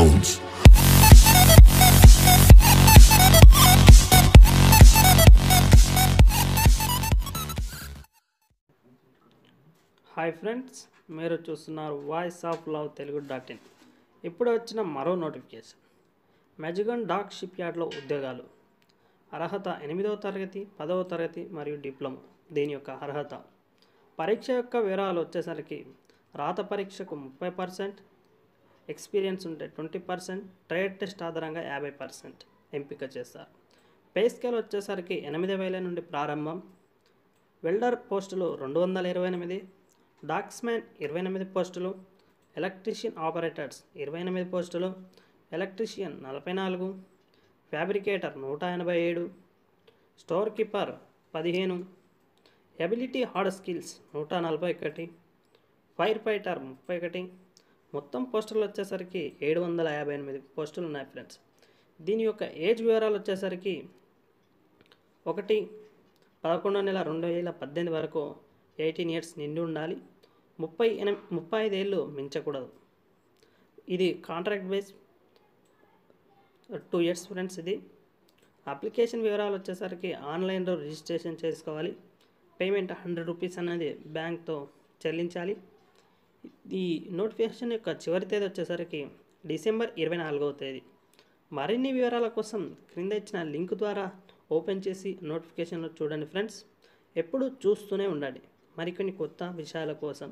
Jones. Hi friends, మీరు చూస్తున్నారు voice of love తెలుగు.in. ఇప్పుడు వచ్చిన మరో నోటిఫికేషన్. మెజగన్ డాక్ షిప్ యార్డ్లో ఉద్యోగాలు. అర్హత 8వ తరగతి, 10వ తరగతి మరియు డిప్లొమా. దీని యొక్క అర్హత. పరీక్ష యొక్క వివరాలు వచ్చేసరికి రాత పరీక్షకు 30%, ఎక్స్పీరియన్స్ ఉంటే 20%, ట్రేడ్ టెస్ట్ ఆధారంగా 50% ఎంపిక చేస్తారు. పే స్కేల్ వచ్చేసరికి 8,000 నుండి ప్రారంభం. వెల్డర్ పోస్టులు 228, డాక్స్మ్యాన్ 28 పోస్టులు, ఎలక్ట్రీషియన్ ఆపరేటర్స్ 28 పోస్టులు, electrician 44, fabricator 187, store keeper 15, ability hard skills 141, fire fighter 31. మొత్తం పోస్టులు వచ్చేసరికి 758 పోస్టులు ఉన్నాయి ఫ్రెండ్స్. దీని యొక్క ఏజ్ వివరాలు వచ్చేసరికి 1/11/2018 వరకు 18 ఇయర్స్ నిండి ఉండాలి. 35 ఏళ్ళు మించకూడదు. ఇది కాంట్రాక్ట్ బేస్ 2 ఇయర్స్ ఫ్రెండ్స్. ఇది అప్లికేషన్ వివరాలు వచ్చేసరికి ఆన్లైన్లో రిజిస్ట్రేషన్ చేసుకోవాలి. పేమెంట్ 100 రూపీస్ అనేది బ్యాంక్తో చెల్లించాలి. ఈ నోటిఫికేషన్ యొక్క చివరి తేదీ వచ్చేసరికి డిసెంబర్ 24వ తేదీ. మరిన్ని వివరాల కోసం క్రింద ఇచ్చిన లింక్ ద్వారా ఓపెన్ చేసి నోటిఫికేషన్లో చూడండి ఫ్రెండ్స్. ఎప్పుడు చూస్తూనే ఉండండి మరికొన్ని కొత్త విషయాల కోసం.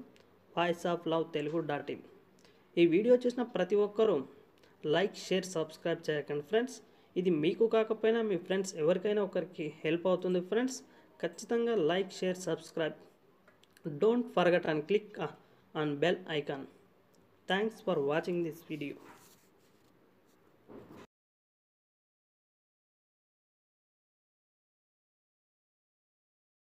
వాయిస్ ఆఫ్ లవ్ తెలుగు.in. ఈ వీడియో చూసిన ప్రతి ఒక్కరూ లైక్, షేర్, సబ్స్క్రైబ్ చేయకండి ఫ్రెండ్స్. ఇది మీకు కాకపోయినా మీ ఫ్రెండ్స్ ఎవరికైనా ఒకరికి హెల్ప్ అవుతుంది ఫ్రెండ్స్. ఖచ్చితంగా like, share, subscribe. Don't forget and click on bell icon. Thanks for watching this video.